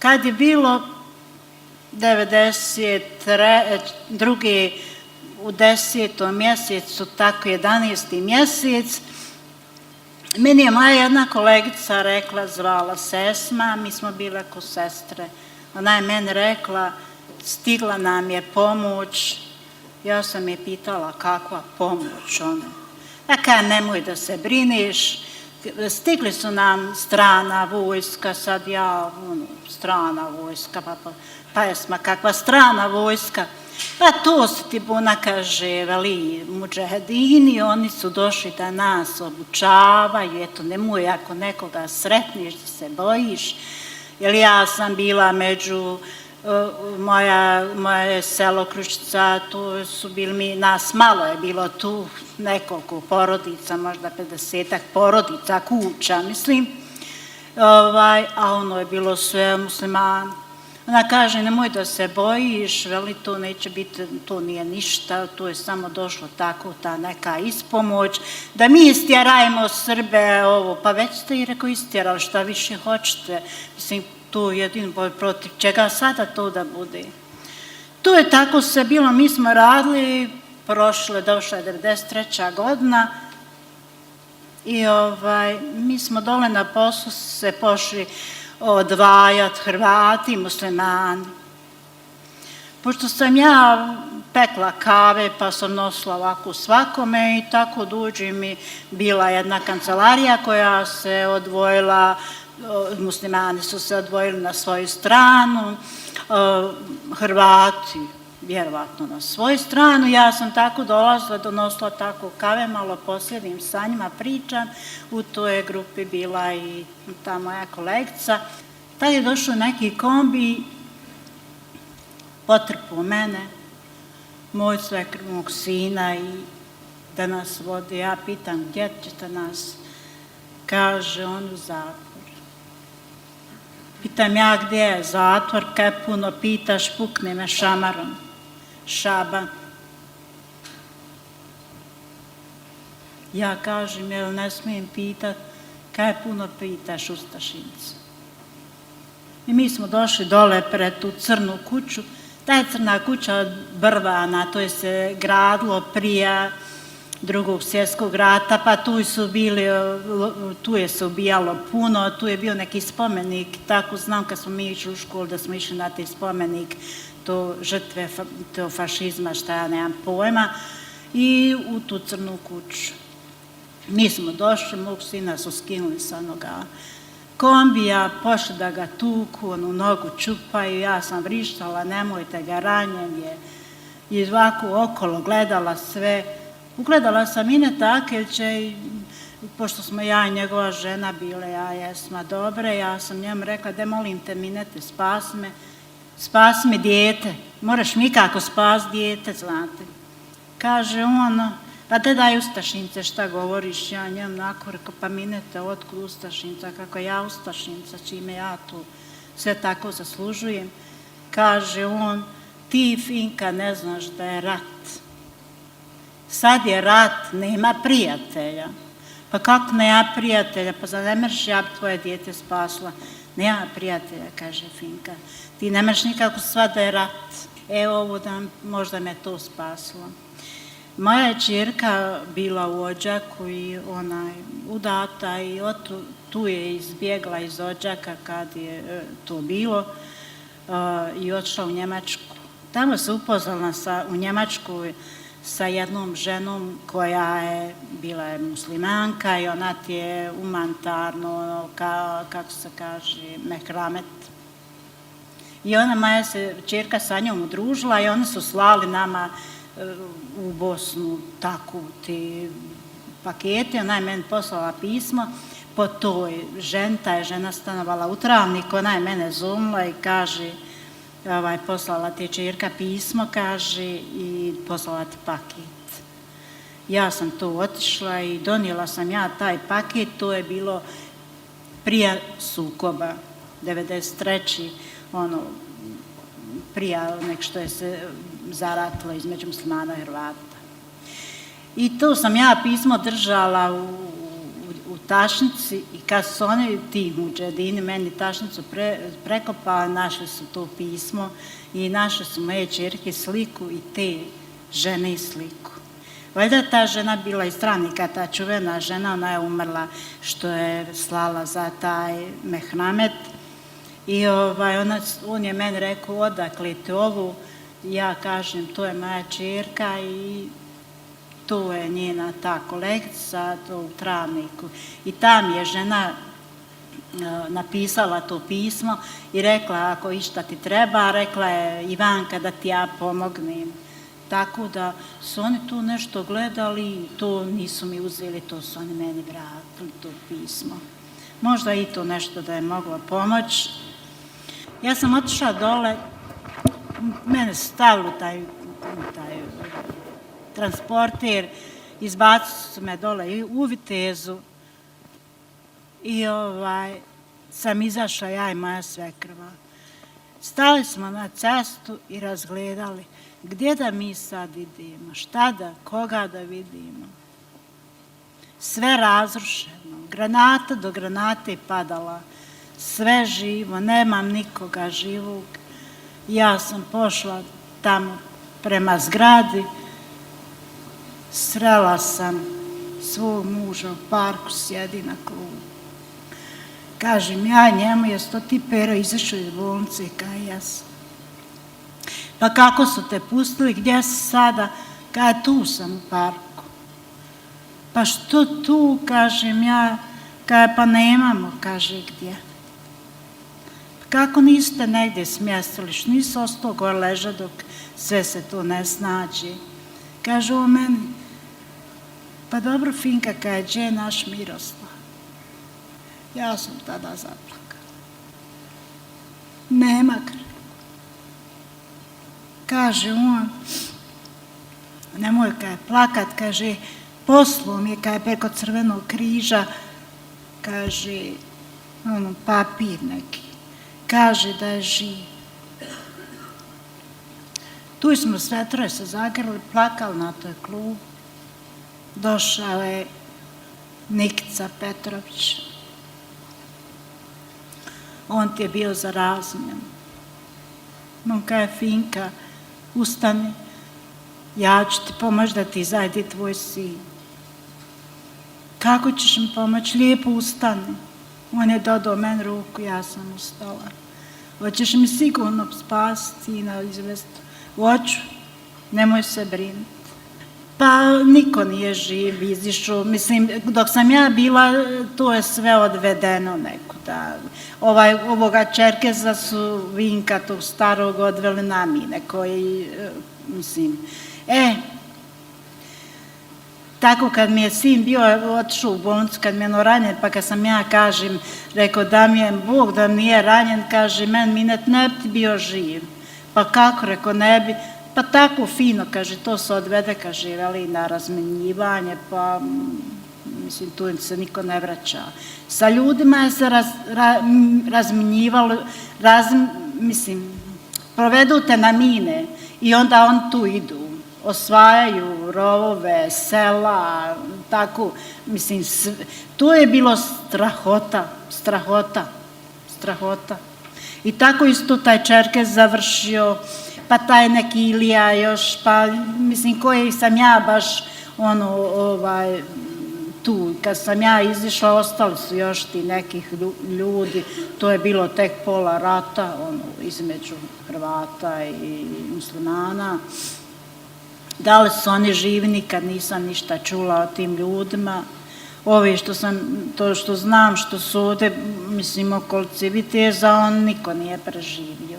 Kad je bilo 92. u 10. mjesecu, tako 11. mjesec, meni je moja jedna kolegica rekla, zvala se Esma, mi smo bile ko sestre. Ona je meni rekla, stigla nam je pomoć. Ja sam je pitala kakva pomoć ona. Dakle, nemoj da se brineš, stigli su nam strana vojska, sad ja, strana vojska, pa Esma, kakva strana vojska? Pa to su ti Buna kaže, veli, mudžahedini, oni su došli da nas obučavaju, eto, nemoj ako nekoga sretniš da se bojiš, jer ja sam bila među, moje selo Kruščica, tu su bili nas malo je bilo tu, nekoliko porodica, možda 50-ak porodica, kuća, mislim, a ono je bilo sve muslimani. Ona kaže, nemoj da se bojiš, veli, to neće biti, to nije ništa, to je samo došlo tako, ta neka ispomoć, da mi istjerajmo Srbe, ovo, pa već ste i rekao istjerali, šta više hoćete, mislim, to je jedin boj protiv čega sada to da bude. To je tako se bilo, mi smo radili, došla je 93. godina i mi smo dole na poslu se pošli odvajati Hrvati i muslimani. Pošto sam ja pekla kave pa sam nosila ovako svakome i tako dođe mi bila jedna kancelarija koja se odvojila, muslimani su se odvojili na svoju stranu, Hrvati vjerovatno na svoju stranu. Ja sam tako dolazila, donosila tako kave, malo posjedim sa njima, pričam. U toj grupi bila i ta moja kolegica. Tad je došao neki kombi, potrpao mene, moj svekrvnog sina i da nas vodi. Ja pitam, gdje ćete nas? Kaže, on u zatvor. Pitam ja, gdje je zatvor? Kaj puno pitaš, pukne me šamarom. Šaba. Ja kažem, jel ne smijem pitat, kaj puno pitaš, ustašinca. I mi smo došli dole pred tu crnu kuću. Ta je crna kuća od Brvana, to je se gradilo prije Drugog svjetskog rata, pa tu je se ubijalo puno, tu je bio neki spomenik, tako znam kad smo mi išli u školu da smo išli na taj spomenik, to žrtve fašizma, šta ja nemam pojma, i u tu crnu kuću. Mi smo došli, mog sina su skinuli sa onoga kombija, pošli da ga tuku, onu nogu čupaju, ja sam vrištala, nemojte ga, ranjen je. I ovako okolo gledala sve. Ugledala sam Ineta Akevića i pošto smo ja i njegova žena bile, ja jesma dobre, ja sam njemu rekla, de molim te Minete, spasi me dijete, moraš mi kako spas dijete, znate. Kaže on, pa te daj ustašnice, šta govoriš, ja njemu nako rekao, pa Minete, otkud ustašnica, kako ja ustašnica, čime ja tu sve tako zaslužujem. Kaže on, ti Finka ne znaš da je rat. Sad je rat, nema prijatelja. Pa kako nema prijatelja? Pa za ne mreš, ja bi tvoje dijete spasla. Nema prijatelja, kaže Finka. Ti ne mreš nikako sva da je rat. Ovo možda me to spaslo. Moja je čirka bila u Odžaku i ona je udata i tu je izbjegla iz Odžaka kad je to bilo i otišla u Njemačku. Tamo se upoznala u Njemačku sa jednom ženom koja je bila muslimanka i ona ti je humanitarno, kako se kaže, mehramet. I ona, moja se čerka sa njom udružila i oni su slali nama u Bosnu tako ti pakete. Ona je meni poslala pismo po toj ženi, ta je žena stanovala u Travniku, ona je mene zovnula i kaže, poslala ti je čerka pismo, kaže, i poslala ti paket. Ja sam to otišla i donijela sam ja taj paket, to je bilo prije sukoba, 93. Prije nek što je se zaratilo između muslimana i Hrvata. I to sam ja pismo držala u tašnici i kad su oni, ti mudžahedini, meni tašnicu prekopali, našli su to pismo i našli su moje ćerke sliku i te žene i sliku. Valjda je ta žena bila iz stranika, ta čuvena žena, ona je umrla što je slala za taj mehnamet i on je meni rekao odakle ti ovu, ja kažem to je moja ćerka i to je njena ta kolegica, to u Travniku. I ta mi je žena napisala to pismo i rekla ako išta ti treba, rekla je Ivanka da ti ja pomognem. Tako da su oni tu nešto gledali, to nisu mi uzeli, to su oni meni vratili, to pismo. Možda i to nešto da je moglo pomoći. Ja sam otišla dole, mene su stavili taj transporter, izbacili su me dole u Vitezu i sam izašla ja i moja svekrva. Stali smo na cestu i razgledali gdje da mi sad idemo, šta da, koga da vidimo. Sve razrušeno, granata do granate je padala, sve živo, nemam nikoga živog. Ja sam pošla tamo prema zgradi, srela sam svog muža u parku, sjedi na klubu. Kažem ja njemu, jes to ti Pero izašao iz bolnice? Kaj jesam. Pa kako su te pustili, gdje si sada? Kaj tu sam u parku. Pa što tu, kažem ja, kaj pa nemamo, kaže gdje. Kako niste negdje smjestili, što nisi ostao gore leža dok sve se to ne snađe. Kaže o meni, pa dobro Finka, kaj gdje je naš Miroslav? Ja sam tada zaplakala. Nema ga. Kaže on, nemoj kaj plakat, kaže, poslao mi je kaj preko Crvenog križa, kaže, papir neki. Kaže da je živ. Tu smo sve troje se zagrli, plakali na toj klubu. Došao je Nikica Petrović. On ti je bio zaraznjen. On kaže, Finka, ustani, ja ću ti pomoći da ti izađe tvoj sin. Kako ćeš mi pomoći? Lijepo ustani. On je dodao meni ruku, ja sam ustala. Hoćeš mi sigurno spasiti, sina, izvesti? Hoću, nemoj se brinuti. Pa niko nije živ, izišao. Mislim, dok sam ja bila, to je sve odvedeno nekuda. Ovoga Čerkeza su Vinka tog starog odveli na mine, koji, mislim, tako kad mi je sin bio otišao u bolnicu, kad mi je ranjen, pa kad sam ja, kažem, rekao da mi je Bog da nije ranjen, kaže, men Minet ne bi ti bio živ. Pa kako, rekao, ne bi, pa tako fino, kaže, to se odvede, kaže, veli, na razmenjivanje, pa, mislim, tu se niko ne vraća. Sa ljudima je se razmenjivalo, mislim, provedu te na mine i onda on tu idu. Osvajaju rovove, sela, tako, mislim, to je bilo strahota. I tako isto taj Čerkez završio, pa taj neki Ilija još, pa, mislim, koji sam ja baš, tu, kad sam ja izišla, ostali su još ti nekih ljudi, to je bilo tek pola rata, između Hrvata i muslimana. Da li su oni živi, nikad nisam ništa čula o tim ljudima. Ovi što znam, što su ovdje, mislim, okolici Viteza, on niko nije preživio.